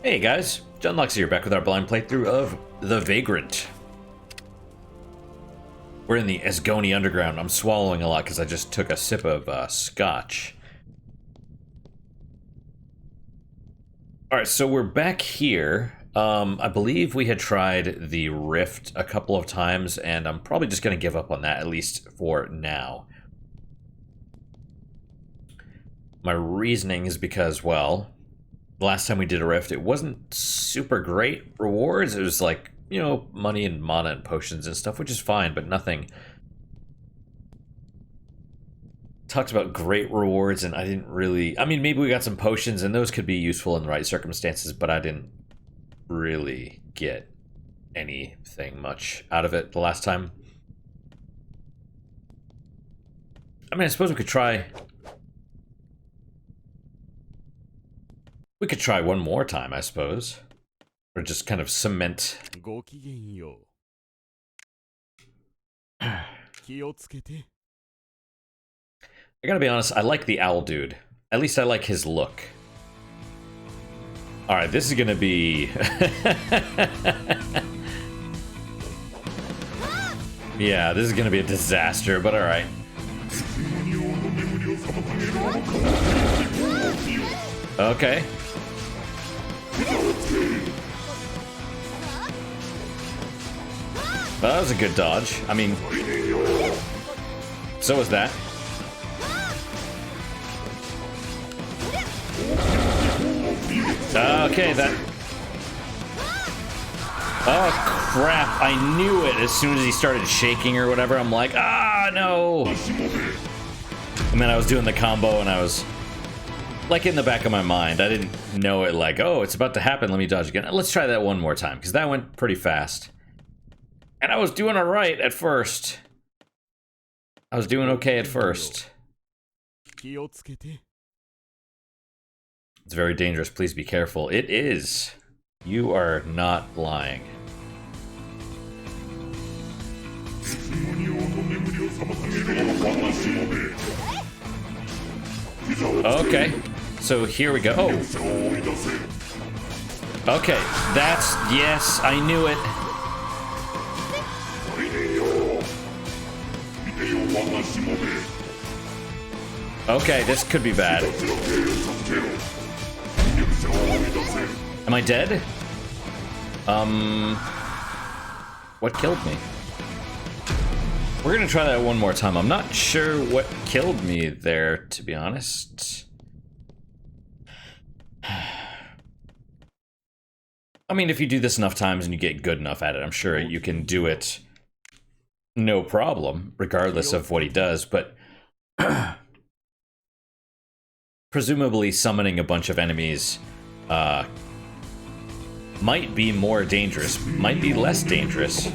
Hey guys, John Lux here, back with our blind playthrough of The Vagrant. We're in the Esgoni Underground. I'm swallowing a lot because I just took a sip of scotch. Alright, so we're back here. I believe we had tried the rift a couple of times, and I'm probably just going to give up on that, at least for now. My reasoning is because, well, the last time we did a rift, it wasn't super great rewards. It was like, you know, money and mana and potions and stuff, which is fine, but nothing. Talked about great rewards, and I didn't really... I mean, maybe we got some potions, and those could be useful in the right circumstances, but I didn't really get anything much out of it the last time. I mean, I suppose we could try... We could try one more time, I suppose. Or just kind of cement. I gotta be honest, I like the owl dude. At least I like his look. Alright, this is gonna be... yeah, this is gonna be a disaster, but alright. Okay. Well, that was a good dodge. I mean, so was that. Okay, that... Oh, crap. I knew it as soon as he started shaking or whatever. I'm like, ah, no. And then I was doing the combo and I was... like in the back of my mind. I didn't know it like, oh, it's about to happen. Let me dodge again. Let's try that one more time, because that went pretty fast. And I was doing alright at first. I was doing okay at first. It's very dangerous. Please be careful. It is. You are not lying. Okay. So here we go. Oh. Okay. That's... yes, I knew it. Okay, this could be bad. Am I dead? What killed me? We're gonna try that one more time. I'm not sure what killed me there, to be honest. I mean, if you do this enough times and you get good enough at it, I'm sure you can do it no problem, regardless of what he does, but... presumably summoning a bunch of enemies might be more dangerous, might be less dangerous.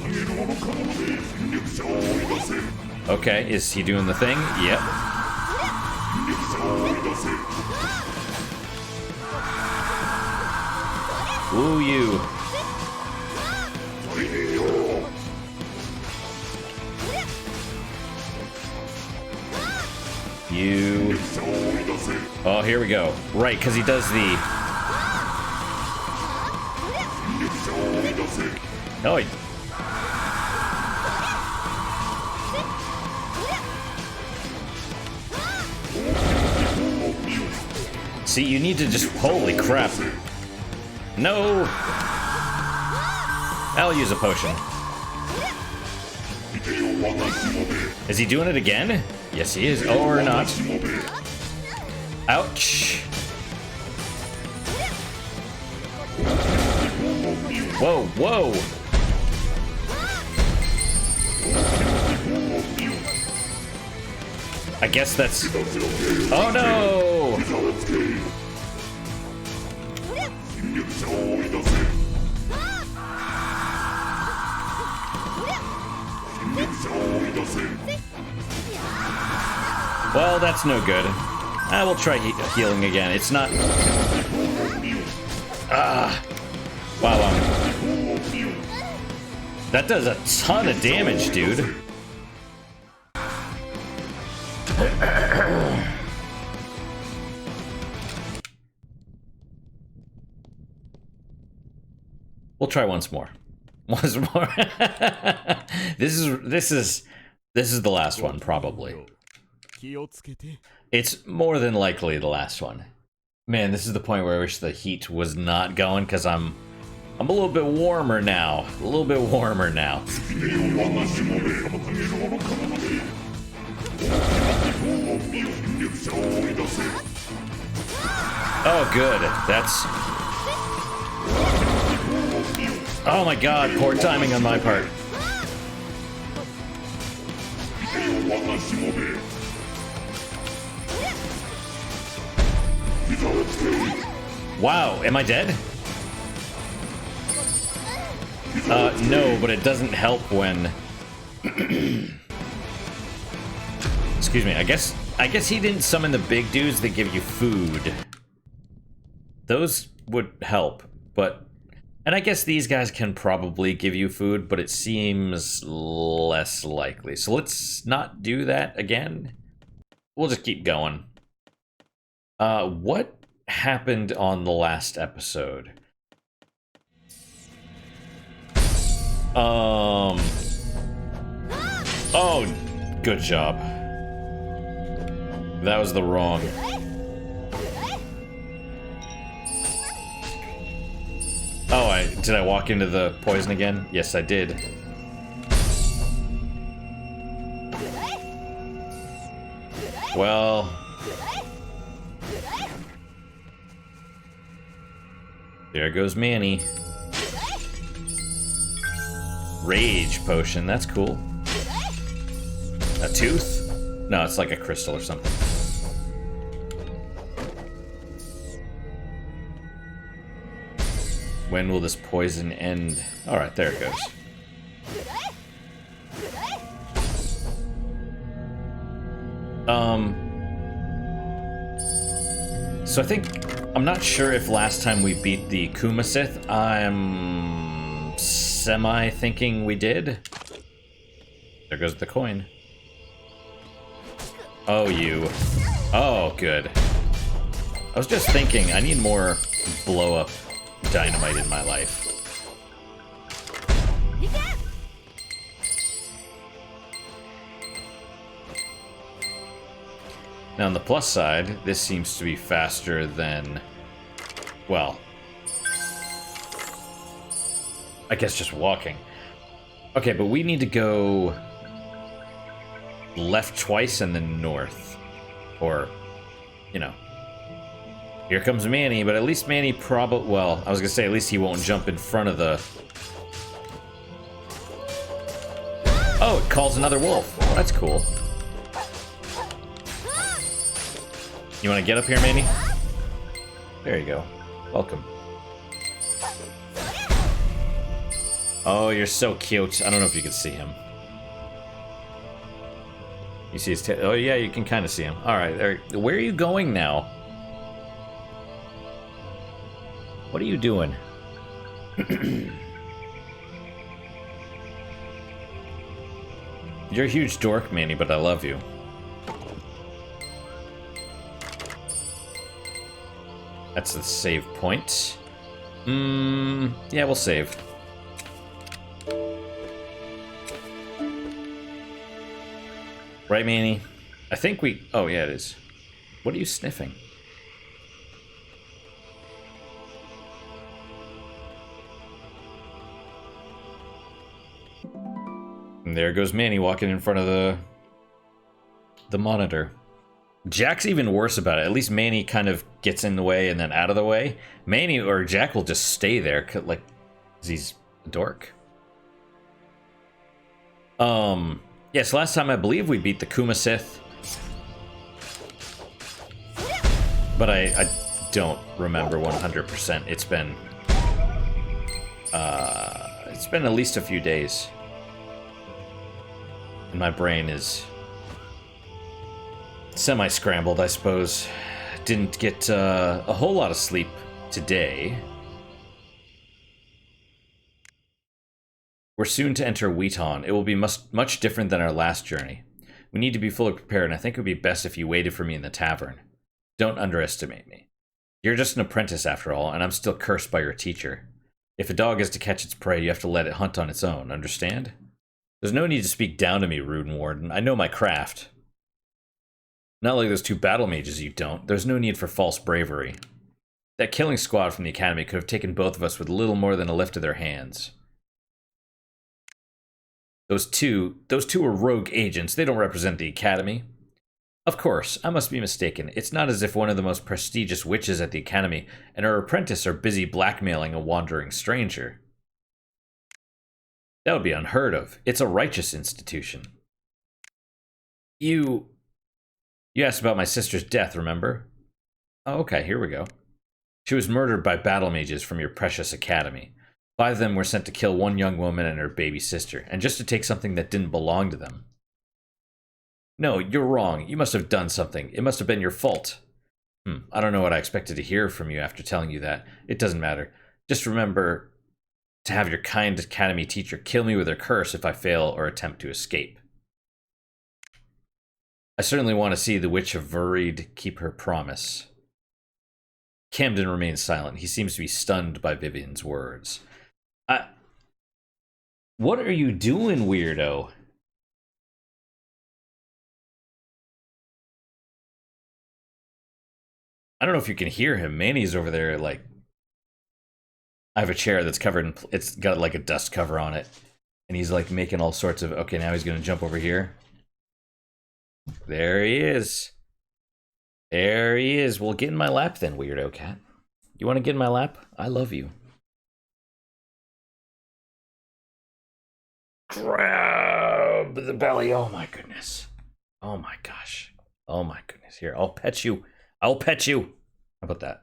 Okay, is he doing the thing? Yep. Ooh, you. You. Oh, here we go. Right, because he does the... oh, he... see, you need to just... holy crap. No! I'll use a potion. Is he doing it again? Yes, he is. Or not. Ouch. Whoa, whoa. I guess that's... oh, no! Well, that's no good. I will try healing again. It's not... ah. Wow, that does a ton of damage, dude. We'll try once more. Once more. This is the last one, probably. It's more than likely the last one. Man, this is the point where I wish the heat was not going, because I'm a little bit warmer now. A little bit warmer now. Oh, good. That's... Oh my god, poor timing on my part. Wow, am I dead? No, but it doesn't help when... Excuse me, I guess he didn't summon the big dudes that give you food. Those would help, but... And I guess these guys can probably give you food, but it seems less likely. So let's not do that again. We'll just keep going. What happened on the last episode? Oh, good job. That was the wrong. Oh, did I walk into the poison again? Yes, I did. Well... There goes Manny. Rage potion, that's cool. A tooth? No, it's like a crystal or something. When will this poison end? Alright, there it goes. So I think... I'm not sure if last time we beat the Kumasith. I'm... semi-thinking we did. There goes the coin. Oh, you. Oh, good. I was just thinking, I need more blow-up dynamite in my life. Now on the plus side, this seems to be faster than, well, I guess just walking. Okay, but we need to go left twice and then north. Or, you know. Here comes Manny, but at least Manny probably... Well, I was gonna say, at least he won't jump in front of the... Oh, it calls another wolf. Oh, that's cool. You want to get up here, Manny? There you go. Welcome. Oh, you're so cute. I don't know if you can see him. You see his tail? Oh, yeah, you can kind of see him. All right, there. Where are you going now? What are you doing? You're a huge dork, Manny, but I love you. That's the save point. Yeah, we'll save. Right, Manny? I think we... Oh, yeah, it is. What are you sniffing? And there goes Manny walking in front of the monitor. Jack's even worse about it. At least Manny kind of gets in the way and then out of the way. Manny or Jack will just stay there, like, 'cause he's a dork. Yes, last time I believe we beat the Kumasith. But I don't remember 100%. It's been at least a few days. And my brain is semi-scrambled, I suppose. Didn't get a whole lot of sleep today. We're soon to enter Wheaton. It will be much different than our last journey. We need to be fully prepared, and I think it would be best if you waited for me in the tavern. Don't underestimate me. You're just an apprentice after all, and I'm still cursed by your teacher. If a dog is to catch its prey, you have to let it hunt on its own, understand? There's no need to speak down to me, Rune Warden. I know my craft. Not like those two battle mages you don't. There's no need for false bravery. That killing squad from the Academy could have taken both of us with little more than a lift of their hands. Those two are rogue agents. They don't represent the Academy. Of course, I must be mistaken. It's not as if one of the most prestigious witches at the Academy and her apprentice are busy blackmailing a wandering stranger. That would be unheard of. It's a righteous institution. You asked about my sister's death, remember? Oh, okay, here we go. She was murdered by battle mages from your precious Academy. 5 of them were sent to kill one young woman and her baby sister, and just to take something that didn't belong to them. No, you're wrong. You must have done something. It must have been your fault. I don't know what I expected to hear from you after telling you that. It doesn't matter. Just remember to have your kind Academy teacher kill me with her curse if I fail or attempt to escape. I certainly want to see the Witch of Vagrant keep her promise. Camden remains silent. He seems to be stunned by Vivian's words. What are you doing, weirdo? I don't know if you can hear him. Manny's over there, like... I have a chair that's covered in... It's got, like, a dust cover on it. And he's, like, making all sorts of... Okay, now he's gonna jump over here. There he is. There he is. Well, get in my lap then, weirdo cat. You want to get in my lap? I love you. Grab the belly. Oh my goodness. Oh my gosh. Oh my goodness. Here, I'll pet you. I'll pet you. How about that?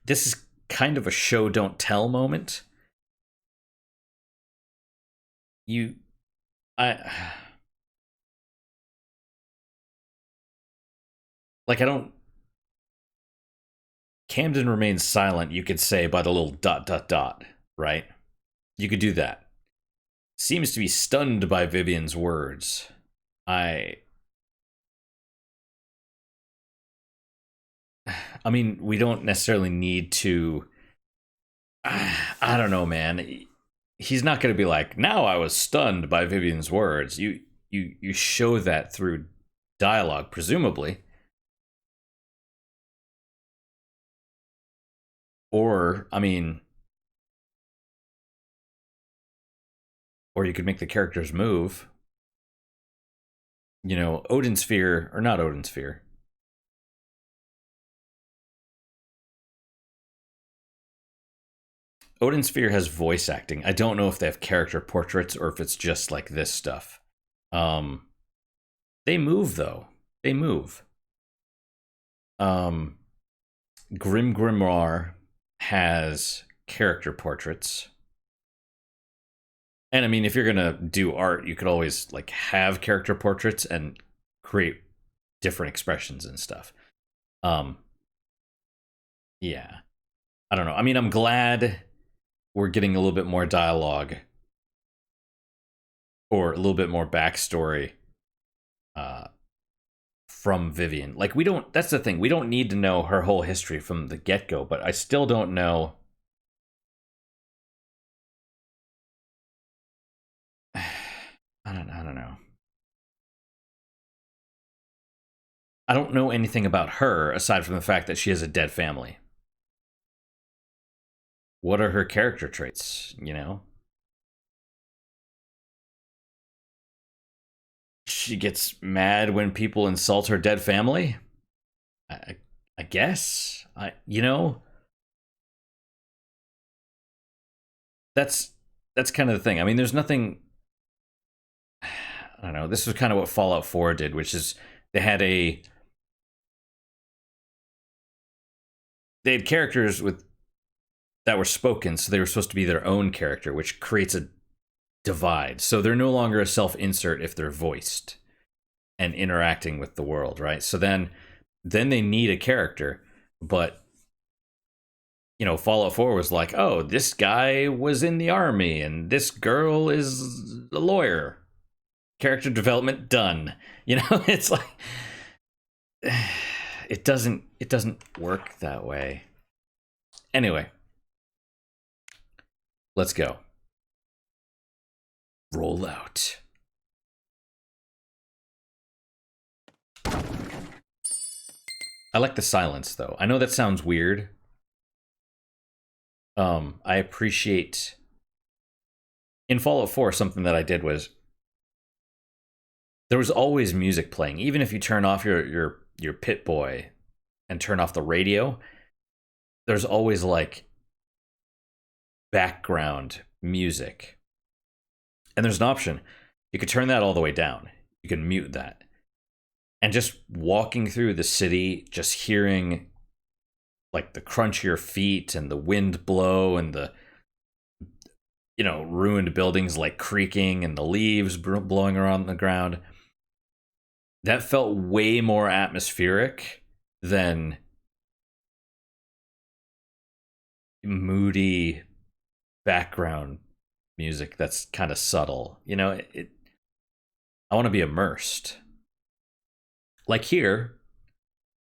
This is kind of a show don't tell moment. Like, I don't... Camden remains silent, you could say, by the little ... right? You could do that. Seems to be stunned by Vivian's words. I mean, we don't necessarily need to... I don't know, man. He's not going to be like, now I was stunned by Vivian's words. You show that through dialogue, presumably. Or, I mean... Or you could make the characters move. You know, Odin Sphere, or not Odin Sphere. Odin Sphere has voice acting. I don't know if they have character portraits or if it's just like this stuff. They move, though. They move. Grim Grimoire has character portraits. And I mean, if you're gonna do art, you could always like have character portraits and create different expressions and stuff. Yeah. I don't know. I mean, I'm glad we're getting a little bit more dialogue or a little bit more backstory from Vivian. Like, we don't... That's the thing. We don't need to know her whole history from the get-go, but I still don't know... I don't know. I don't know anything about her aside from the fact that she has a dead family. What are her character traits, you know? She gets mad when people insult her dead family? I guess. You know? That's kind of the thing. I mean, there's nothing... I don't know. This was kind of what Fallout 4 did, which is they had characters that were spoken, so they were supposed to be their own character, which creates a divide. So they're no longer a self-insert if they're voiced and interacting with the world, right? So then they need a character, but you know, Fallout 4 was like, oh, this guy was in the army and this girl is a lawyer. Character development done. You know, it's like it doesn't work that way. Anyway, let's go. Roll out. I like the silence though. I know that sounds weird. I appreciate in Fallout 4 something that I did was there was always music playing, even if you turn off your Pit-Boy and turn off the radio. There's always like background music, and there's an option you could turn that all the way down. You can mute that, and just walking through the city, just hearing like the crunch of your feet and the wind blow and the, you know, ruined buildings like creaking and the leaves blowing around the ground. That felt way more atmospheric than moody background music that's kind of subtle. You know, I want to be immersed. Like here,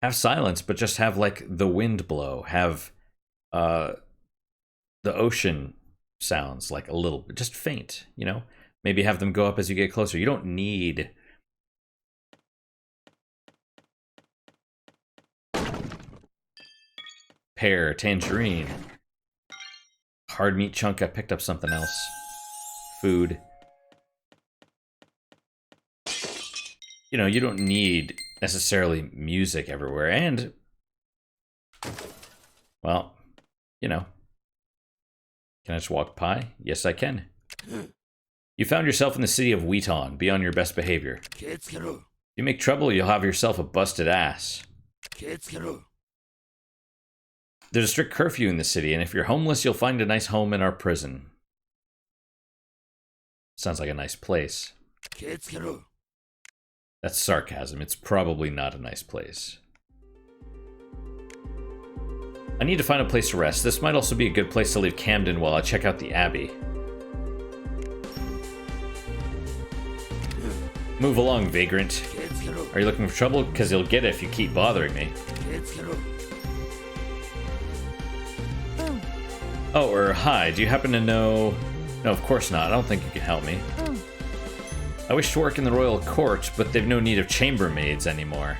have silence, but just have like the wind blow, have the ocean sounds like a little, just faint, you know? Maybe have them go up as you get closer. You don't need pear, tangerine, hard meat chunk. I picked up something else. Food. You know, you don't need necessarily music everywhere. And, well, you know, can I just walk by? Yes, I can. You found yourself in the city of Wheaton. Be on your best behavior. If you make trouble, you'll have yourself a busted ass. There's a strict curfew in the city, and if you're homeless, you'll find a nice home in our prison. Sounds like a nice place. That's sarcasm. It's probably not a nice place. I need to find a place to rest. This might also be a good place to leave Camden while I check out the Abbey. Move along, Vagrant. Are you looking for trouble? Because you'll get it if you keep bothering me. Oh, or hi, do you happen to know... No, of course not. I don't think you can help me. I wish to work in the royal court, but they've no need of chambermaids anymore.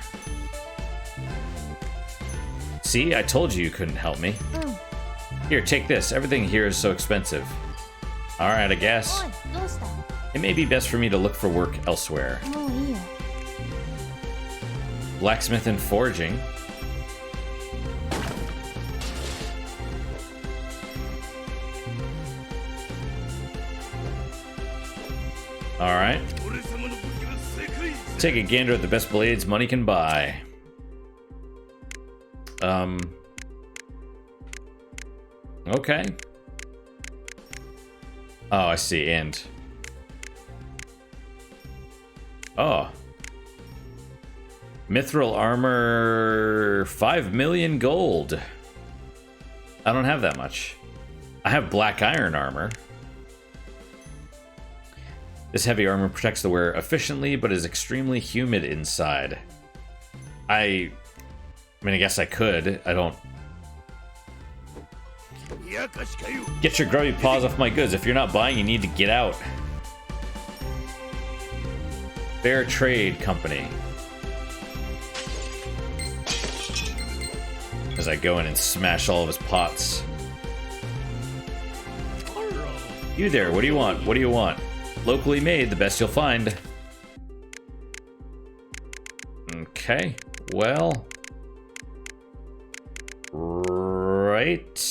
See, I told you couldn't help me. Here, take this. Everything here is so expensive. Alright, I guess. It may be best for me to look for work elsewhere. Blacksmith and forging. Alright. Take a gander at the best blades money can buy. Okay. Oh, I see, and... Oh. Mithril armor... 5 million gold. I don't have that much. I have black iron armor. This heavy armor protects the wearer efficiently, but is extremely humid inside. I mean, I guess I could. I don't... Get your grubby paws off my goods. If you're not buying, you need to get out. Fair Trade Company. As I go in and smash all of his pots. You there, what do you want? What do you want? Locally made, the best you'll find. Okay, well... Right...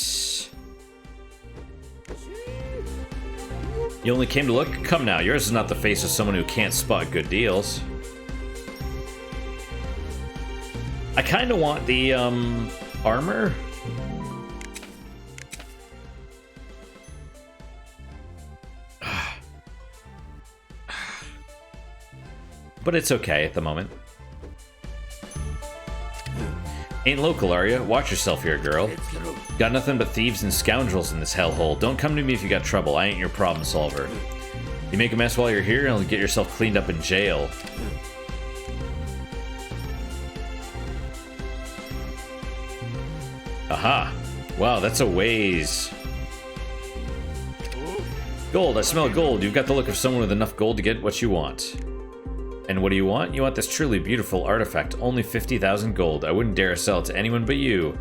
You only came to look? Come now, yours is not the face of someone who can't spot good deals. I kinda want the, armor. But it's okay at the moment. Ain't local, are you? Watch yourself here, girl. Got nothing but thieves and scoundrels in this hellhole. Don't come to me if you got trouble. I ain't your problem solver. You make a mess while you're here, and you'll get yourself cleaned up in jail. Aha. Wow, that's a ways. Gold, I smell gold. You've got the look of someone with enough gold to get what you want. And what do you want? You want this truly beautiful artifact. Only 50,000 gold. I wouldn't dare sell it to anyone but you.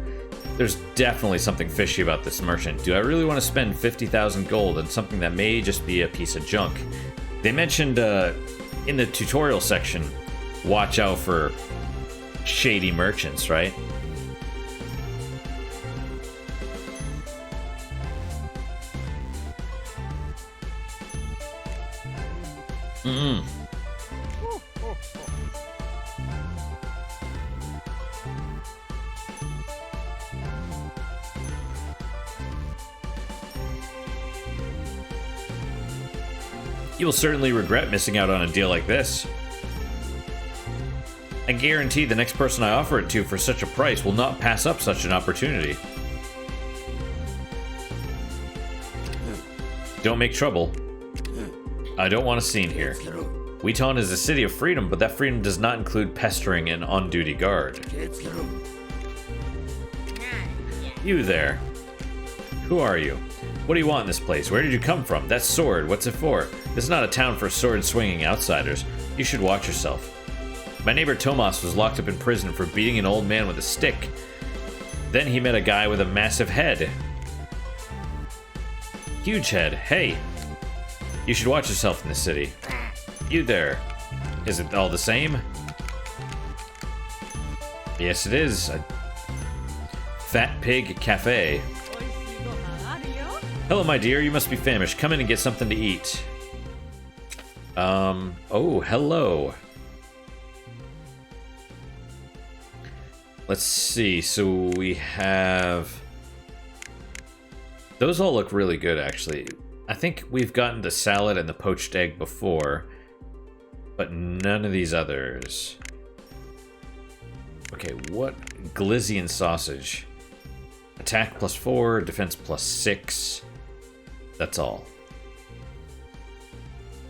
There's definitely something fishy about this merchant. Do I really want to spend 50,000 gold on something that may just be a piece of junk? They mentioned in the tutorial section, watch out for shady merchants, right? Mm-mm. You will certainly regret missing out on a deal like this. I guarantee the next person I offer it to for such a price will not pass up such an opportunity. Don't make trouble. I don't want a scene here. Weton is a city of freedom, but that freedom does not include pestering an on-duty guard. You there. Who are you? What do you want in this place? Where did you come from? That sword, what's it for? This is not a town for sword-swinging outsiders. You should watch yourself. My neighbor Tomas was locked up in prison for beating an old man with a stick. Then he met a guy with a massive head. Huge head. Hey. You should watch yourself in this city. You there. Is it all the same? Yes, it is. A Fat Pig Cafe. Hello, my dear. You must be famished. Come in and get something to eat. Oh, hello. Let's see. So we have... Those all look really good, actually. I think we've gotten the salad and the poached egg before, but none of these others. Okay, what? Glizzy and sausage. Attack +4, defense +6. That's all.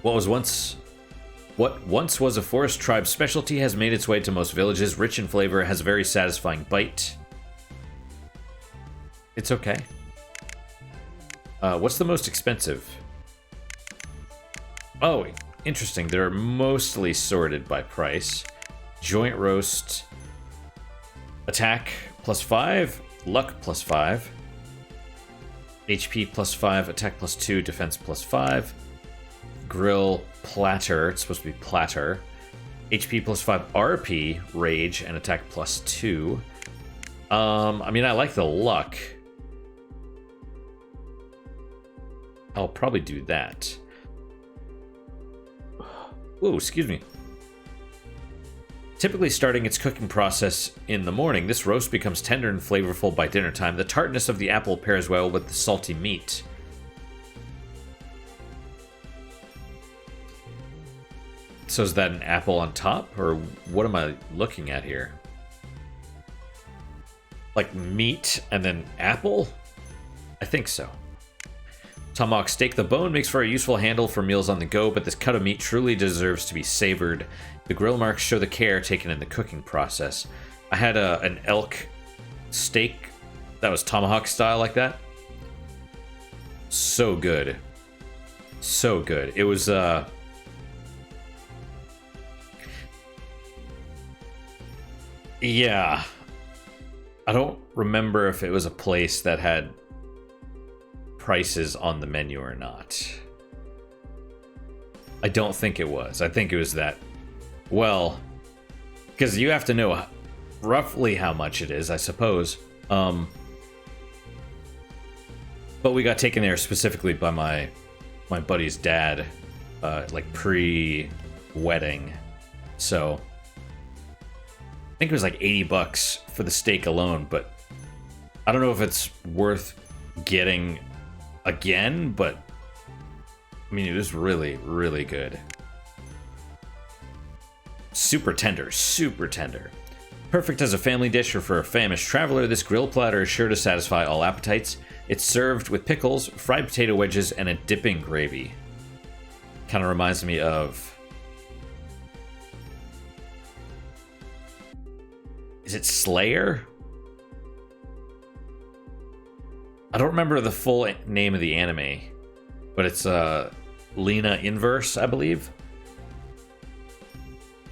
What once was a forest tribe specialty has made its way to most villages. Rich in flavor, has a very satisfying bite. It's okay. What's the most expensive? Oh, interesting. They're mostly sorted by price. Joint roast. Attack +5. Luck +5. HP +5. Attack +2. Defense +5. Grill platter. It's supposed to be platter. HP +5. RP rage and attack +2. I mean, I like the luck. I'll probably do that. Ooh, excuse me. Typically starting its cooking process in the morning, this roast becomes tender and flavorful by dinner time. The tartness of the apple pairs well with the salty meat. So is that an apple on top, or what am I looking at here? Like meat and then apple? I think so. Tomahawk steak. The bone makes for a useful handle for meals on the go, but this cut of meat truly deserves to be savored. The grill marks show the care taken in the cooking process. I had an elk steak that was tomahawk style like that. So good. So good. It was, yeah. I don't remember if it was a place that had prices on the menu or not. I don't think it was. I think it was that, well, because you have to know roughly how much it is, I suppose. But we got taken there specifically by my buddy's dad, like pre-wedding. So I think it was like $80 for the steak alone, but I don't know if it's worth getting again, but I mean, it was really, really good. Super tender, super tender. Perfect as a family dish or for a famished traveler, this grill platter is sure to satisfy all appetites. It's served with pickles, fried potato wedges, and a dipping gravy. Kind of reminds me of... Is it Slayer? I don't remember the full name of the anime, but it's Lena Inverse, I believe.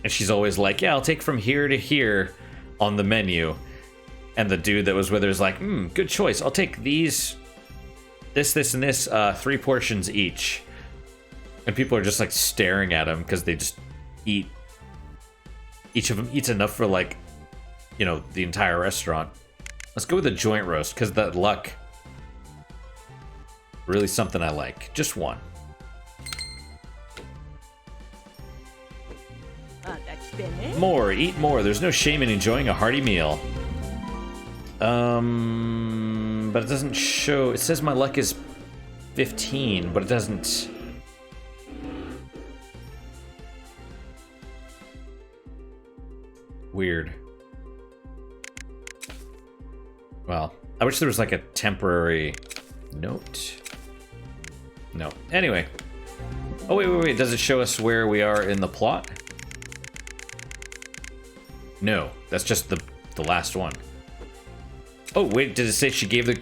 And she's always like, yeah, I'll take from here to here on the menu. And the dude that was with her is like, good choice. I'll take these, this, and this, 3 portions each. And people are just like staring at him because they just eat. Each of them eats enough for like, you know, the entire restaurant. Let's go with a joint roast because that luck, really something I like. Just one. More, eat more. There's no shame in enjoying a hearty meal. But it doesn't show. It says my luck is 15, but it doesn't. Weird. Well, I wish there was like a temporary note. No. Anyway. Oh, wait. Does it show us where we are in the plot? No, that's just the last one. Oh, wait, did it say she gave the...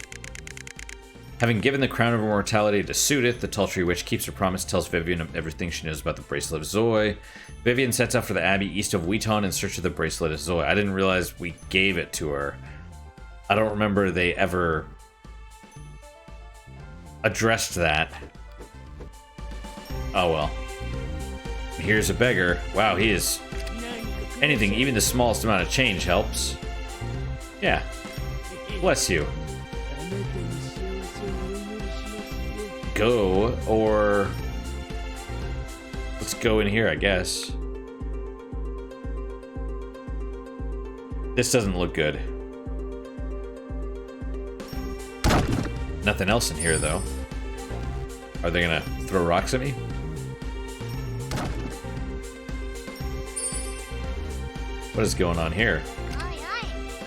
Having given the crown of immortality to Sudith, the Tultry Witch keeps her promise, tells Vivian of everything she knows about the Bracelet of Zoe. Vivian sets out for the Abbey east of Wheaton in search of the Bracelet of Zoe. I didn't realize we gave it to her. I don't remember they ever addressed that. Oh well. Here's a beggar. Wow, he is... Anything, even the smallest amount of change helps. Yeah. Bless you. Go, or... Let's go in here, I guess. This doesn't look good. Nothing else in here, though. Are they gonna throw rocks at me? What is going on here?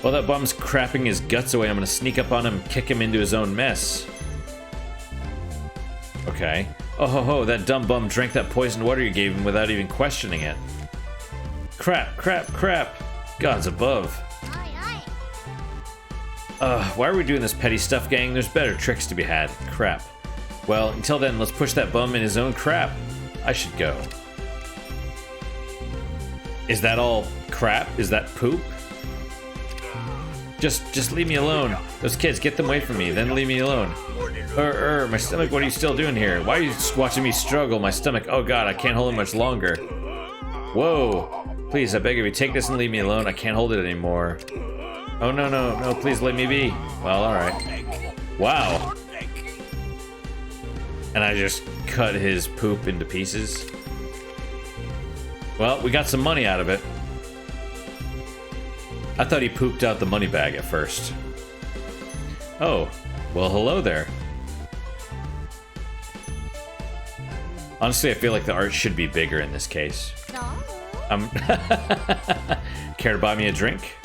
While that bum's crapping his guts away, I'm gonna sneak up on him, kick him into his own mess. Okay. Oh ho ho, that dumb bum drank that poisoned water you gave him without even questioning it. Crap. Gods above. Why are we doing this petty stuff, gang? There's better tricks to be had. Crap. Well, until then, let's push that bum in his own crap. I should go. Is that all crap? Is that poop? Just leave me alone. Those kids, get them away from me, then leave me alone. My stomach, what are you still doing here? Why are you just watching me struggle? My stomach, oh god, I can't hold it much longer. Whoa. Please, I beg of you, take this and leave me alone. I can't hold it anymore. Oh no, please let me be. Well, alright. Wow. And I just cut his poop into pieces. Well, we got some money out of it. I thought he pooped out the money bag at first. Oh, well, hello there. Honestly, I feel like the art should be bigger in this case. Care to buy me a drink?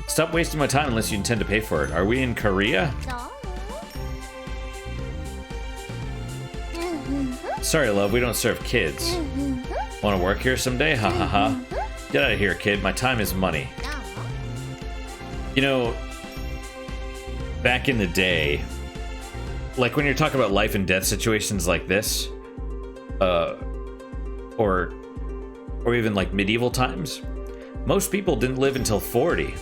Stop wasting my time unless you intend to pay for it. Are we in Korea? Sorry, love, we don't serve kids. Want to work here someday? Ha ha ha. Get out of here, kid. My time is money. You know, back in the day, like when you're talking about life and death situations like this, or even like medieval times, most people didn't live until 40.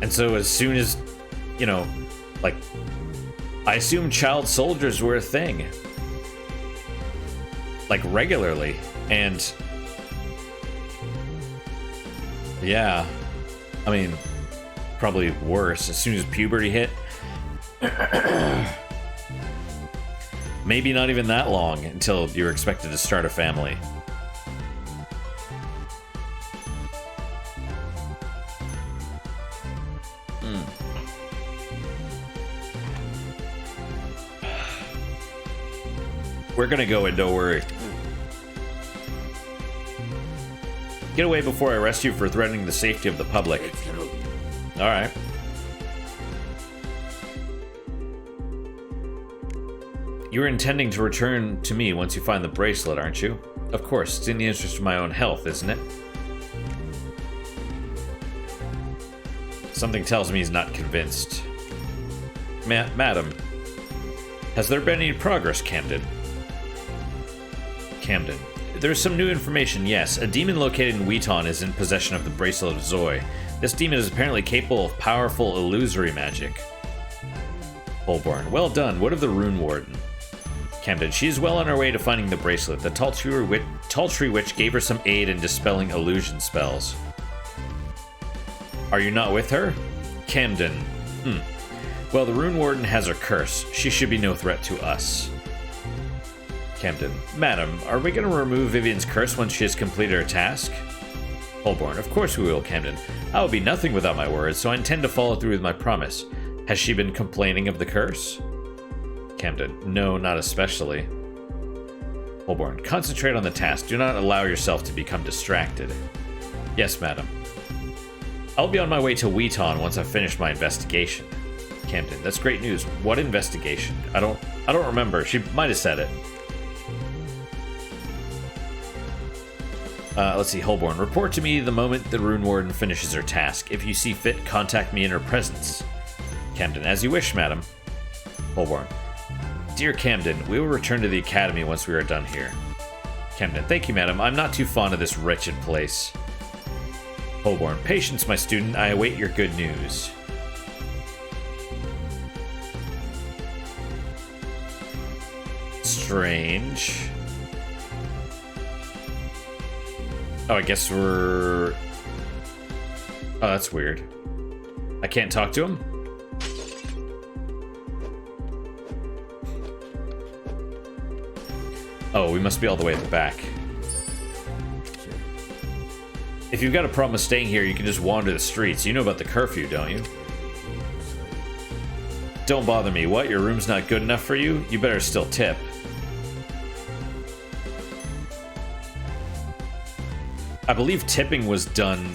And so as soon as, you know, like, I assume child soldiers were a thing. Like, regularly. And yeah, I mean, probably worse as soon as puberty hit. Maybe not even that long until you're expected to start a family. We're gonna go in, don't worry. Get away before I arrest you for threatening the safety of the public. Alright. You're intending to return to me once you find the bracelet, aren't you? Of course, it's in the interest of my own health, isn't it? Something tells me he's not convinced. Madam, has there been any progress, Camden? Camden. There's some new information, yes. A demon located in Wheaton is in possession of the Bracelet of Zoe. This demon is apparently capable of powerful illusory magic. Holborn. Well done. What of the Rune Warden? Camden. She is well on her way to finding the bracelet. The Taltree Witch gave her some aid in dispelling illusion spells. Are you not with her? Camden. Well, the Rune Warden has her curse. She should be no threat to us. Camden. Madam, are we going to remove Vivian's curse once she has completed her task? Holborn. Of course we will, Camden. I will be nothing without my word, so I intend to follow through with my promise. Has she been complaining of the curse? Camden. No, not especially. Holborn. Concentrate on the task. Do not allow yourself to become distracted. Yes, madam. I'll be on my way to Wheaton once I've finished my investigation. Camden. That's great news. What investigation? I don't remember. She might have said it. Let's see, Holborn. Report to me the moment the Rune Warden finishes her task. If you see fit, contact me in her presence. Camden. As you wish, madam. Holborn. Dear Camden, we will return to the academy once we are done here. Camden. Thank you, madam. I'm not too fond of this wretched place. Holborn. Patience, my student. I await your good news. Strange. Oh, I guess we're... Oh, that's weird. I can't talk to him? Oh, we must be all the way at the back. If you've got a problem with staying here, you can just wander the streets. You know about the curfew, don't you? Don't bother me. What? Your room's not good enough for you? You better still tip. I believe tipping was done...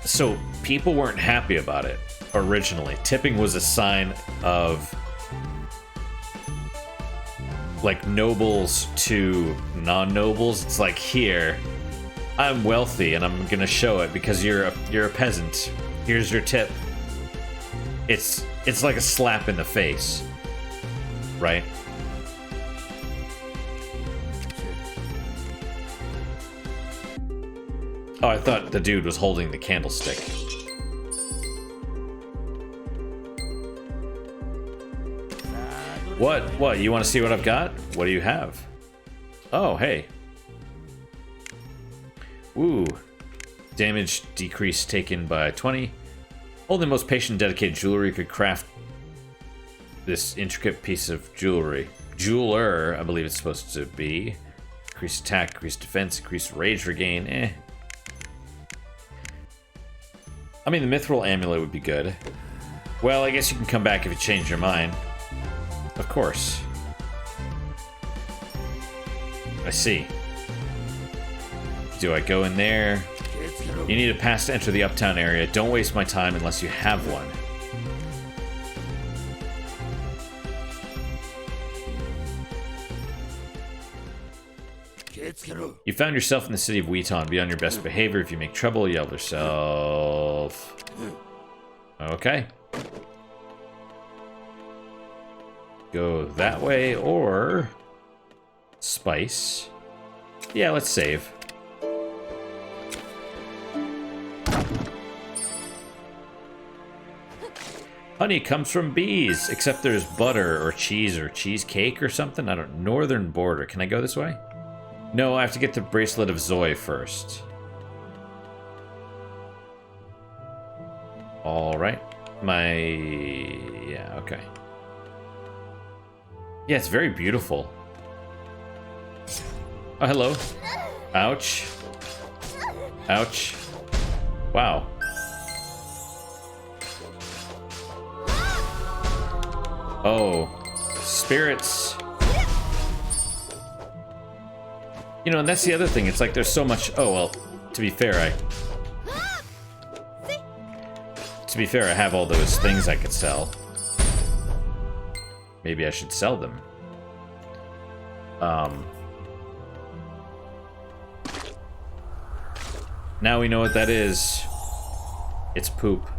So, people weren't happy about it originally. Tipping was a sign of... like, nobles to non-nobles. It's like, here, I'm wealthy and I'm gonna show it because you're a peasant. Here's your tip. It's like a slap in the face. Right? Oh, I thought the dude was holding the candlestick. What? You want to see what I've got? What do you have? Oh, hey. Ooh. Damage decrease taken by 20. Only the most patient, dedicated jewelry could craft this intricate piece of jewelry. Jeweler, I believe it's supposed to be. Increased attack, increased defense, increased rage regain. I mean, the mithril amulet would be good. Well, I guess you can come back if you change your mind. Of course. I see. Do I go in there? You need a pass to enter the uptown area. Don't waste my time unless you have one. You found yourself in the city of Wheaton. Be on your best behavior. If you make trouble, yell yourself. Okay. Go that way or spice. Yeah, let's save. Honey comes from bees, except there's butter or cheesecake or something. I don't. Northern border. Can I go this way? No, I have to get the Bracelet of Zoe first. Alright. Yeah, okay. Yeah, it's very beautiful. Oh, hello. Ouch. Ouch. Wow. Oh. Spirits. You know, and that's the other thing. It's like there's so much... Oh, well, to be fair, I have all those things I could sell. Maybe I should sell them. Now we know what that is. It's poop.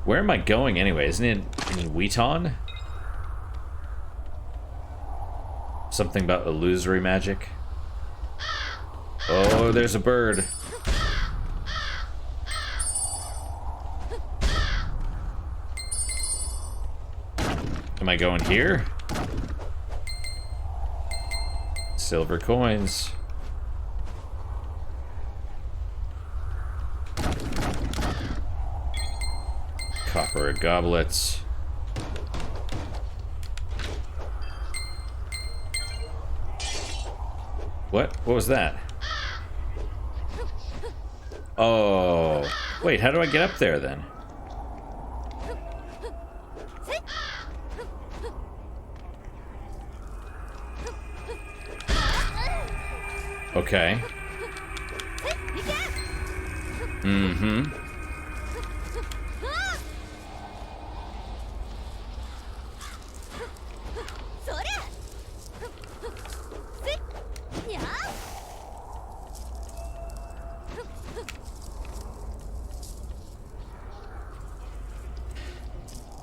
Where am I going anyway? Isn't it in Wheaton? Something about illusory magic. Oh, there's a bird. Am I going here? Silver coins. Copper goblets. What? What was that? Oh. Wait, how do I get up there then? Okay. Mm-hmm.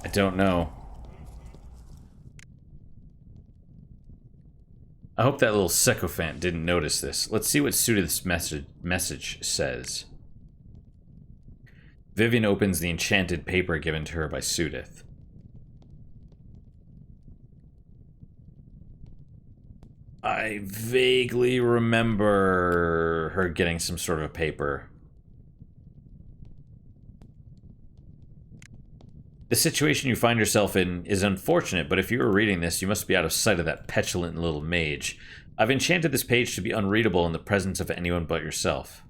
I don't know. I hope that little sycophant didn't notice this. Let's see what Sudith's message says. Vivian opens the enchanted paper given to her by Sudith. I vaguely remember her getting some sort of paper. The situation you find yourself in is unfortunate, but if you were reading this, you must be out of sight of that petulant little mage. I've enchanted this page to be unreadable in the presence of anyone but yourself.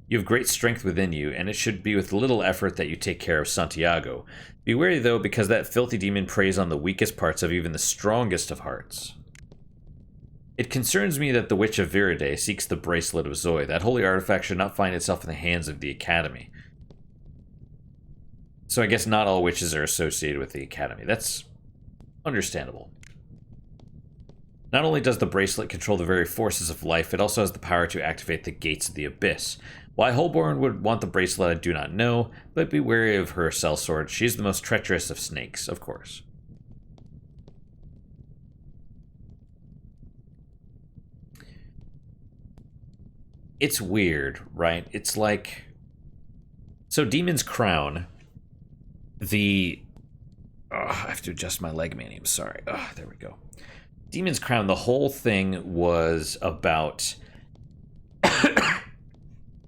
You have great strength within you, and it should be with little effort that you take care of Santiago. Be wary, though, because that filthy demon preys on the weakest parts of even the strongest of hearts. It concerns me that the Witch of Viridae seeks the Bracelet of Zoe. That holy artifact should not find itself in the hands of the Academy. So I guess not all witches are associated with the Academy. That's understandable. Not only does the bracelet control the very forces of life, it also has the power to activate the gates of the abyss. Why Holborn would want the bracelet, I do not know, but be wary of her sellsword. She is the most treacherous of snakes, of course. It's weird, right? It's like... So Demon's Crown... I have to adjust my leg mania. I'm sorry. There we go. Demon's Crown, the whole thing was about...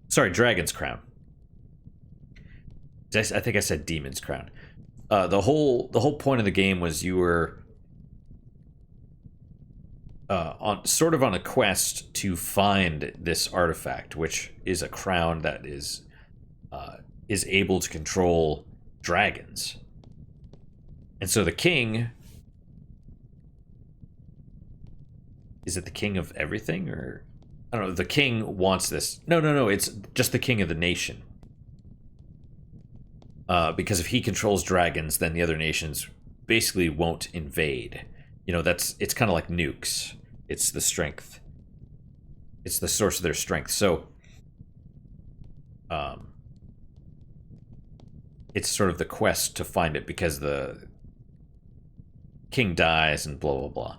Sorry, Dragon's Crown. I think I said Demon's Crown. The whole point of the game was you were sort of on a quest to find this artifact, which is a crown that is able to control dragons. And so the king... Is it the king of everything, or... I don't know, the king wants this. No, it's just the king of the nation. Because if he controls dragons, then the other nations basically won't invade. You know, it's kind of like nukes. It's the strength. It's the source of their strength. So, it's sort of the quest to find it because the king dies and blah, blah, blah.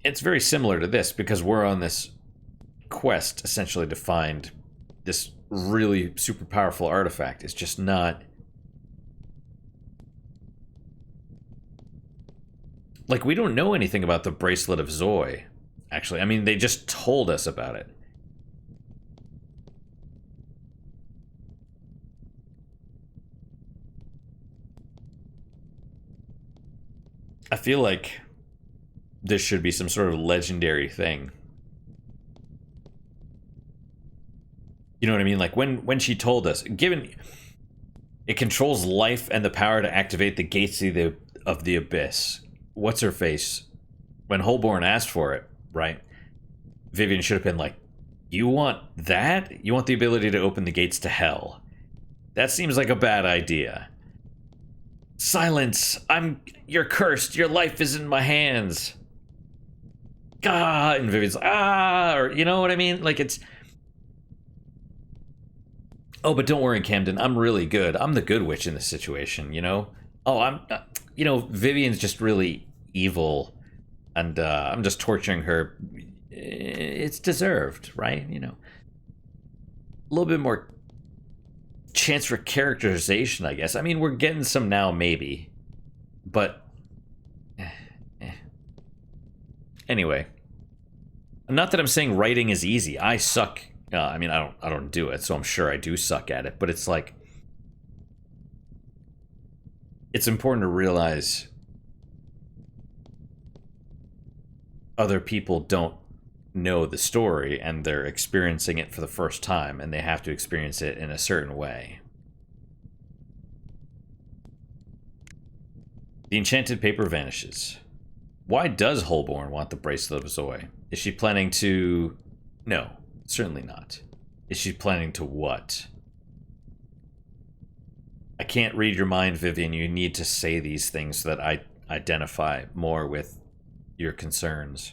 It's very similar to this because we're on this quest essentially to find this really super powerful artifact. It's just not... Like, we don't know anything about the Bracelet of Zoe, actually. I mean, they just told us about it. I feel like this should be some sort of legendary thing. You know what I mean? Like, when she told us, given it controls life and the power to activate the gates of the abyss. What's her face? when Holborn asked for it, right? Vivian should have been like, you want that? You want the ability to open the gates to hell? That seems like a bad idea. Silence! You're cursed. Your life is in my hands. God, and Vivian's like, or you know what I mean? Like it's. Oh, but don't worry, Camden. I'm really good. I'm the good witch in this situation. You know. Oh, Vivian's just really evil, and I'm just torturing her. It's deserved, right? You know. A little bit more chance for characterization, I guess. I mean, we're getting some now, maybe, but anyway, not that I'm saying writing is easy. I suck. I mean, I don't do it, so I'm sure I do suck at it. But it's like, it's important to realize other people don't know the story and they're experiencing it for the first time, and they have to experience it in a certain way. The enchanted paper vanishes. Why does Holborn want the bracelet of Zoe? Is she planning to... No, certainly not. Is she planning to what? I can't read your mind, Vivian. You need to say these things so that I identify more with your concerns.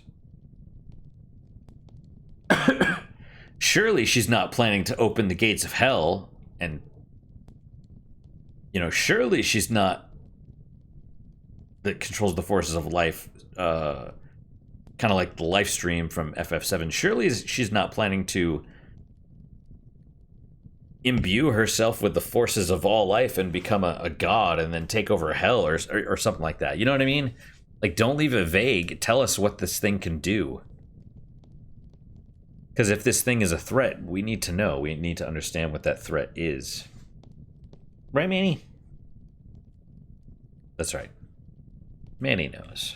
Surely she's not planning to open the gates of hell, and surely she's not that controls the forces of life, kind of like the life stream from FF7. Surely she's not planning to imbue herself with the forces of all life and become a god and then take over hell or something like that. You know what I mean? Like, don't leave it vague. Tell us what this thing can do. Because if this thing is a threat, we need to know. We need to understand what that threat is. Right, Manny? That's right. Manny knows.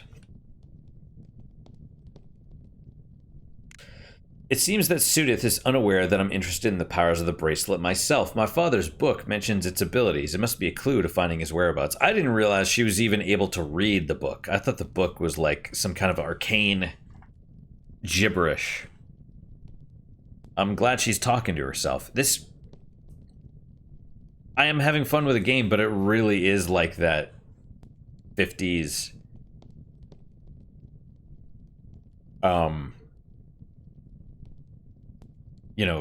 It seems that Sudith is unaware that I'm interested in the powers of the bracelet myself. My father's book mentions its abilities. It must be a clue to finding his whereabouts. I didn't realize she was even able to read the book. I thought the book was like some kind of arcane gibberish. I'm glad she's talking to herself. I am having fun with the game, but it really is like that 50s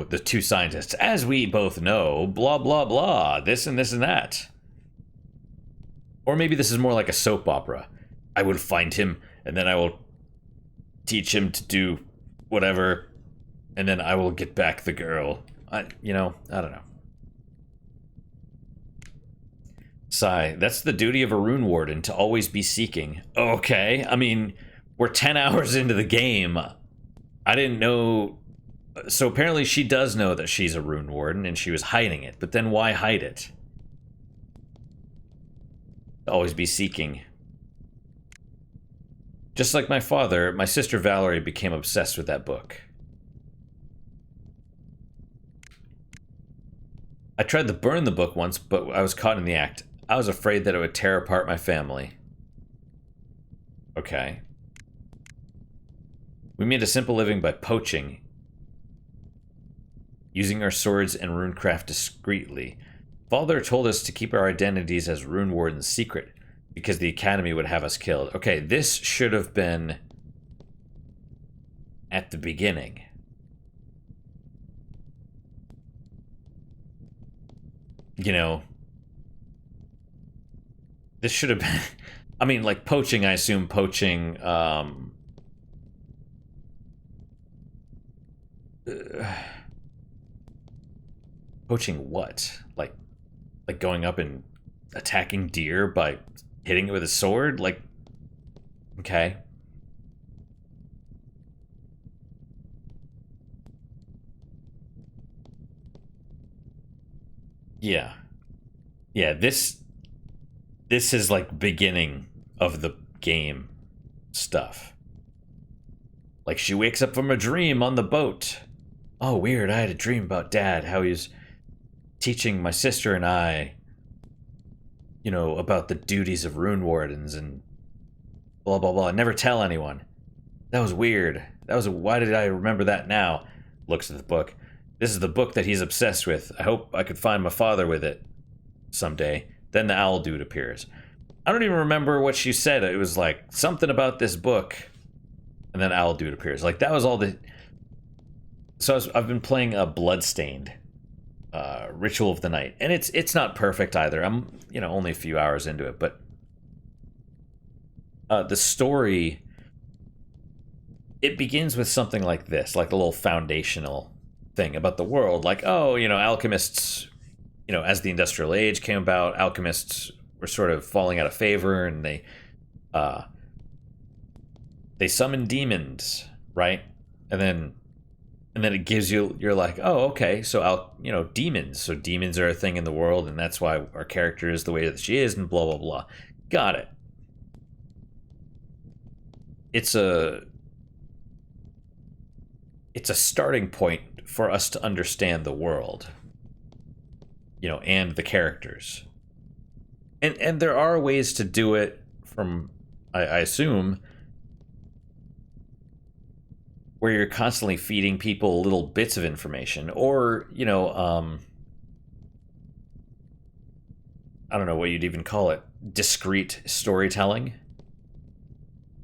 the two scientists, as we both know, blah blah blah, this and that. Or maybe this is more like a soap opera. I will find him, and then I will teach him to do whatever, and then I will get back the girl. I don't know. Sigh, that's the duty of a rune warden, to always be seeking. Okay, I mean, we're 10 hours into the game. I didn't know. So apparently she does know that she's a rune warden, and she was hiding it. But then why hide it? Always be seeking. Just like my father, my sister Valerie became obsessed with that book. I tried to burn the book once, but I was caught in the act. I was afraid that it would tear apart my family. Okay. We made a simple living by poaching, using our swords and runecraft discreetly. Father told us to keep our identities as rune wardens secret, because the academy would have us killed. Okay, this should have been at the beginning. This should have been... I mean, like, poaching, I assume poaching, poaching what? Like going up and attacking deer by hitting it with a sword? Like, okay. Yeah. Yeah, this is like beginning of the game stuff. Like, she wakes up from a dream on the boat. Oh, weird, I had a dream about Dad, how he was teaching my sister and I, about the duties of rune wardens and blah, blah, blah. Never tell anyone. That was weird. Why did I remember that now? Looks at the book. This is the book that he's obsessed with. I hope I could find my father with it someday. Then the owl dude appears. I don't even remember what she said. It was like something about this book, and then owl dude appears. Like that was all the. So I've been playing a Bloodstained, Ritual of the Night, and it's not perfect either. I'm only a few hours into it, but the story, it begins with something like this, like a little foundational thing about the world, like alchemists, as the industrial age came about, alchemists were sort of falling out of favor, and they summoned demons, right? And then it gives you're like, oh, okay, so demons. So demons are a thing in the world, and that's why our character is the way that she is, and blah blah blah. Got it. It's a starting point for us to understand the world, and the characters. And there are ways to do it from, I assume, where you're constantly feeding people little bits of information, or, I don't know what you'd even call it, discrete storytelling,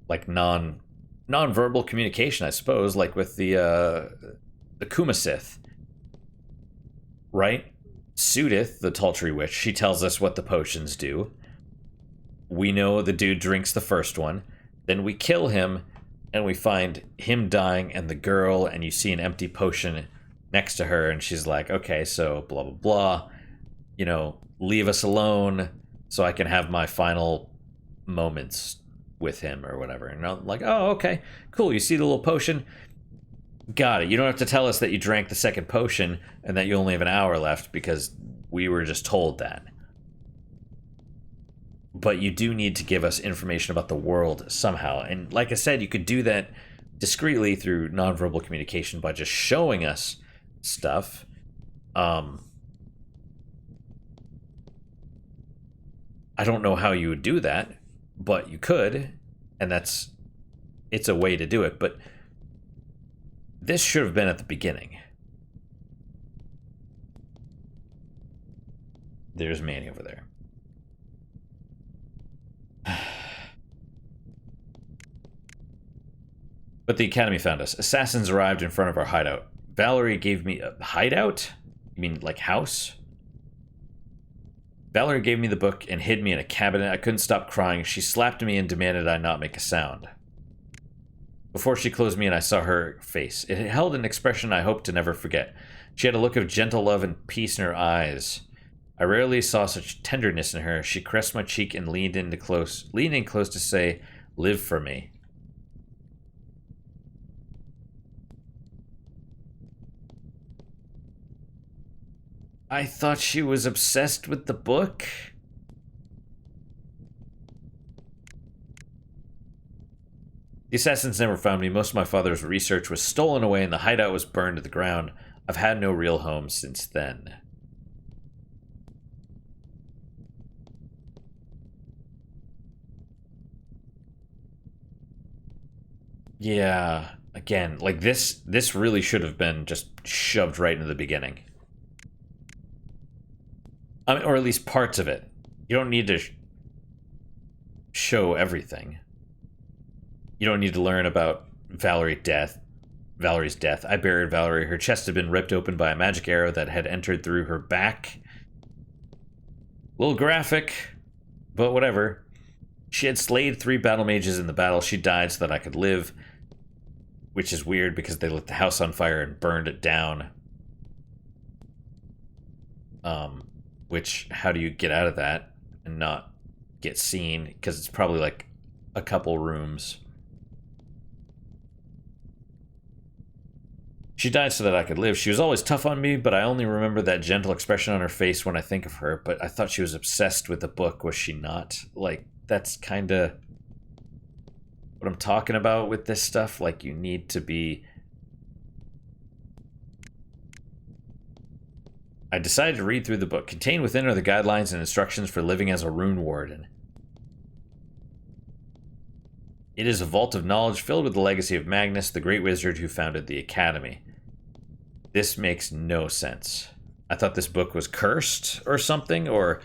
like non-verbal communication, I suppose, like with the Kumasith, right? Sudith, the Taltree Witch, she tells us what the potions do. We know the dude drinks the first one. Then we kill him, and we find him dying and the girl, and you see an empty potion next to her, and she's like, okay, so blah, blah, blah. Leave us alone so I can have my final moments with him or whatever. And I'm like, oh, okay, cool. You see the little potion? Got it. You don't have to tell us that you drank the second potion and that you only have an hour left, because we were just told that. But you do need to give us information about the world somehow. And like I said, you could do that discreetly through nonverbal communication by just showing us stuff. I don't know how you would do that, but you could, and it's a way to do it. But this should have been at the beginning. There's Manny over there. But the Academy found us. Assassins arrived in front of our hideout. Valerie gave me a hideout? You mean like house? Valerie gave me the book and hid me in a cabinet. I couldn't stop crying. She slapped me and demanded I not make a sound. Before she closed me in, I saw her face. It held an expression I hoped to never forget. She had a look of gentle love and peace in her eyes. I rarely saw such tenderness in her. She caressed my cheek and leaned in close to say, "Live for me." I thought she was obsessed with the book. The assassins never found me. Most of my father's research was stolen away and the hideout was burned to the ground. I've had no real home since then. Yeah, again, like this really should have been just shoved right into the beginning. I mean, or at least parts of it. You don't need to show everything. You don't need to learn about Valerie's death. I buried Valerie. Her chest had been ripped open by a magic arrow that had entered through her back. A little graphic, but whatever. She had slayed 3 battle mages in the battle. She died so that I could live. Which is weird because they lit the house on fire and burned it down. Which, how do you get out of that and not get seen? Because it's probably like a couple rooms. She died so that I could live. She was always tough on me, but I only remember that gentle expression on her face when I think of her. But I thought she was obsessed with the book, was she not? Like, that's kind of what I'm talking about with this stuff. Like, you need to be... I decided to read through the book. Contained within are the guidelines and instructions for living as a rune warden. It is a vault of knowledge filled with the legacy of Magnus, the great wizard who founded the Academy. This makes no sense. I thought this book was cursed or something, or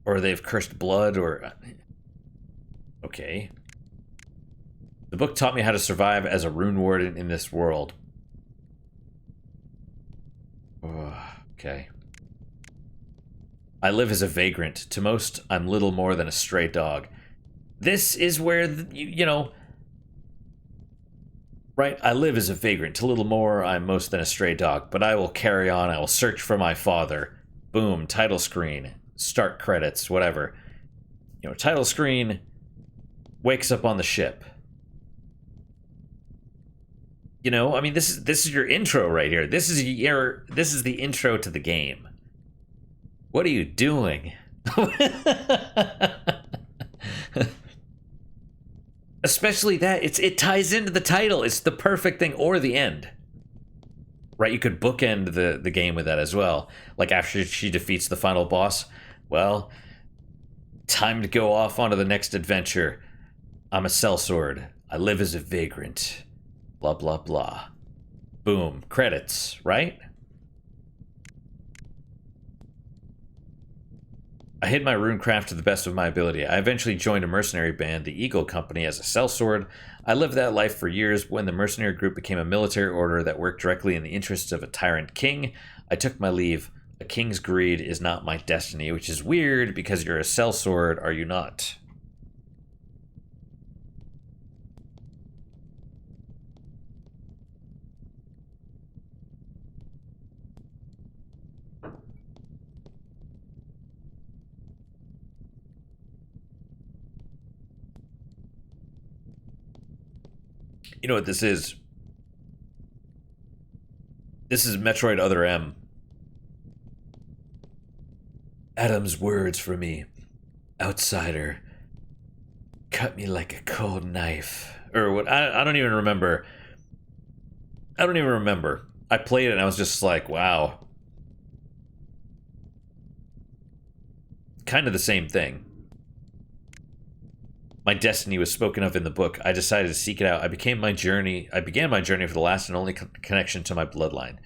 they've cursed blood, or... Okay. The book taught me how to survive as a rune warden in this world. Okay. I live as a vagrant. To most, I'm little more than a stray dog. This is where, you know... Right, I live as a vagrant. To little more, I'm most than a stray dog. But I will carry on. I will search for my father. Boom, title screen. Start credits, whatever. You know, title screen... wakes up on the ship. You know, I mean, this is your intro right here. This is the intro to the game. What are you doing? Especially that it ties into the title. It's the perfect thing, or the end. Right? You could bookend the game with that as well. Like after she defeats the final boss, well, time to go off onto the next adventure. I'm a sellsword. I live as a vagrant. Blah, blah, blah. Boom. Credits, right? I hid my runecraft to the best of my ability. I eventually joined a mercenary band, the Eagle Company, as a sellsword. I lived that life for years. When the mercenary group became a military order that worked directly in the interests of a tyrant king, I took my leave. A king's greed is not my destiny, which is weird because you're a sellsword, are you not? You know what this is? This is Metroid Other M. Adam's words for me. Outsider. Cut me like a cold knife. Or what? I don't even remember. I don't even remember. I played it and I was just like, wow. Kind of the same thing. My destiny was spoken of in the book. I decided to seek it out. I began my journey for the last and only connection to my bloodline.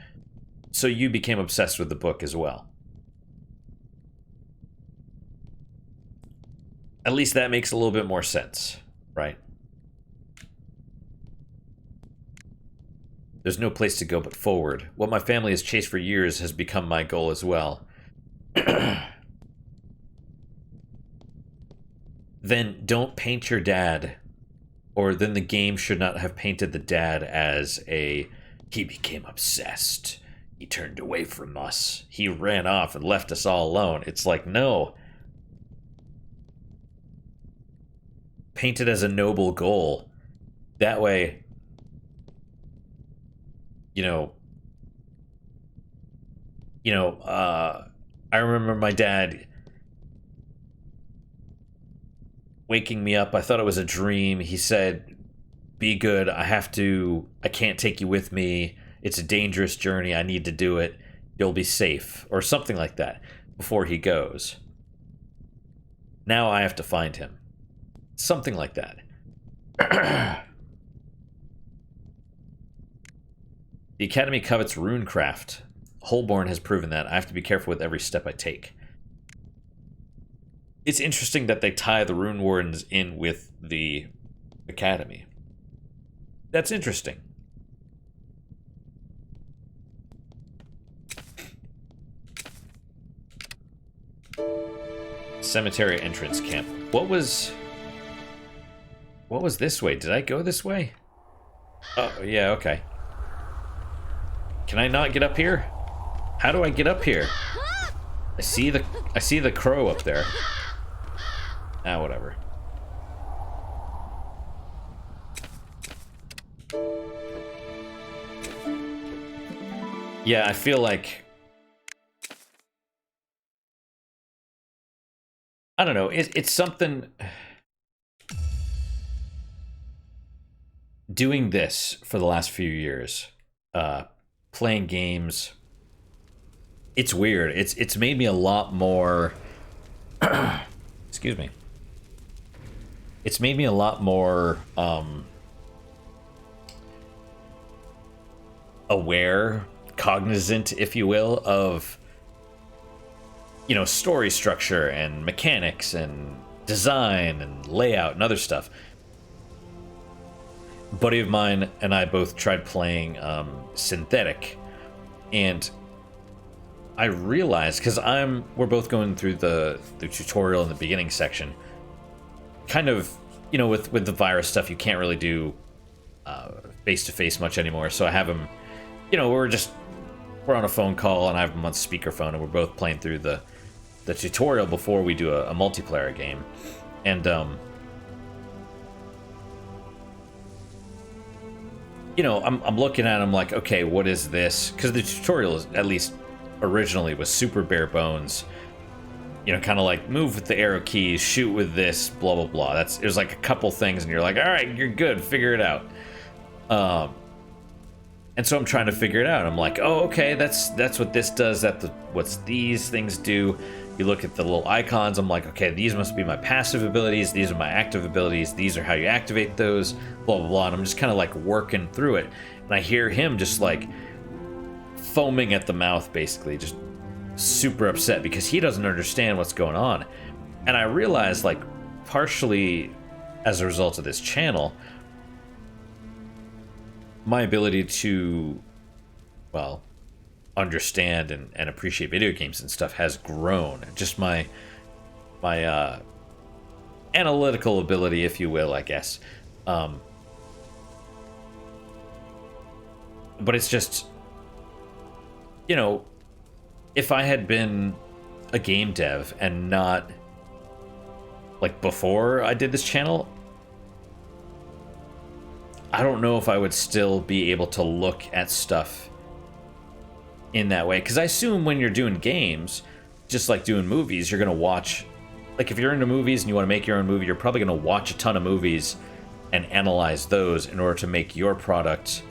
So you became obsessed with the book as well. At least that makes a little bit more sense, right? There's no place to go but forward. What my family has chased for years has become my goal as well. Then don't paint your dad, or then the game should not have painted the dad as he became obsessed. He turned away from us. He ran off and left us all alone. It's like, no. Paint it as a noble goal. That way, I remember my dad waking me up. I thought it was a dream. He said, be good. I can't take you with me. It's a dangerous journey. I need to do it. You'll be safe. Or something like that before he goes. Now I have to find him. Something like that. The Academy covets runecraft. Holborn has proven that. I have to be careful with every step I take. It's interesting that they tie the Rune Wardens in with the Academy. That's interesting. Cemetery entrance camp. What was this way? Did I go this way? Oh, yeah, okay. Can I not get up here? How do I get up here? I see the crow up there. Ah, whatever. Yeah, I feel like... I don't know, it's something... Doing this for the last few years, playing games, it's weird. It's made me a lot more... Excuse me. It's made me a lot more aware, cognizant, if you will, of, you know, story structure and mechanics and design and layout and other stuff. A buddy of mine and I both tried playing Synthetic, and I realized, because we're both going through the tutorial in the beginning section, kind of, you know, with the virus stuff, you can't really do face-to-face much anymore, so I have him, you know, we're on a phone call, and I have him on speakerphone, and we're both playing through the tutorial before we do a multiplayer game. And you know, I'm looking at him like, okay, what is this? Because the tutorial is, at least originally, was super bare bones. You know, kind of like move with the arrow keys, shoot with this, blah blah blah. It was like a couple things, and you're like, all right, you're good, figure it out. And so I'm trying to figure it out. I'm like, oh, okay, that's what this does. What's these things do? You look at the little icons. I'm like, okay, these must be my passive abilities. These are my active abilities. These are how you activate those. Blah blah blah. And I'm just kind of like working through it. And I hear him just like foaming at the mouth, basically, just super upset because he doesn't understand what's going on. And I realized, like, partially as a result of this channel, my ability to, well, understand and appreciate video games and stuff has grown. Just my analytical ability, if you will, I guess. But it's just, you know, if I had been a game dev and not, like, before I did this channel, I don't know if I would still be able to look at stuff in that way. Because I assume when you're doing games, just like doing movies, you're going to watch... Like, if you're into movies and you want to make your own movie, you're probably going to watch a ton of movies and analyze those in order to make your product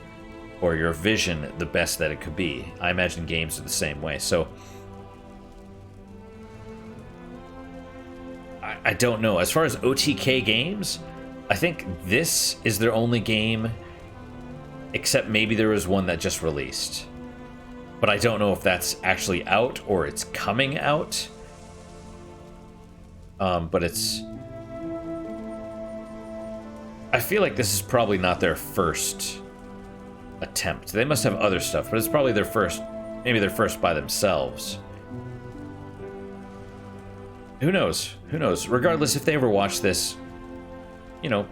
or your vision the best that it could be. I imagine games are the same way. So, I don't know. As far as O.T.K. games... I think this is their only game, except maybe there was one that just released. But I don't know if that's actually out or it's coming out. But it's... I feel like this is probably not their first attempt. They must have other stuff, but it's probably their first... Maybe their first by themselves. Who knows? Who knows? Regardless, if they ever watch this... You know,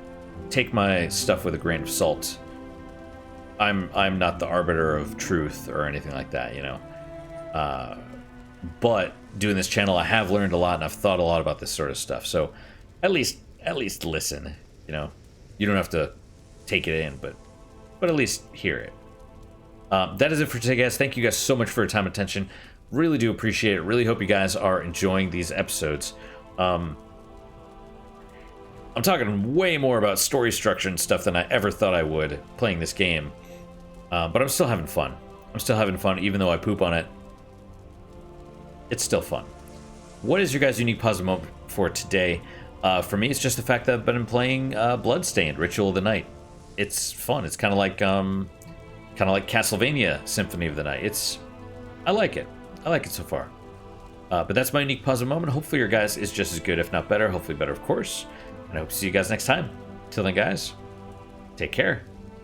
take my stuff with a grain of salt. I'm not the arbiter of truth or anything like that, you know. But doing this channel, I have learned a lot, and I've thought a lot about this sort of stuff. So at least listen, you know. You don't have to take it in, but at least hear it. That is it for today, guys. Thank you guys so much for your time and attention. Really do appreciate it. Really hope you guys are enjoying these episodes. I'm talking way more about story structure and stuff than I ever thought I would playing this game. But I'm still having fun. I'm still having fun, even though I poop on it. It's still fun. What is your guys' unique positive moment for today? For me, it's just the fact that I've been playing Bloodstained, Ritual of the Night. It's fun. It's kind of like Castlevania Symphony of the Night. I like it. I like it so far. But that's my unique positive moment. Hopefully your guys is just as good, if not better. Hopefully better, of course. And I hope to see you guys next time. Till then, guys, take care.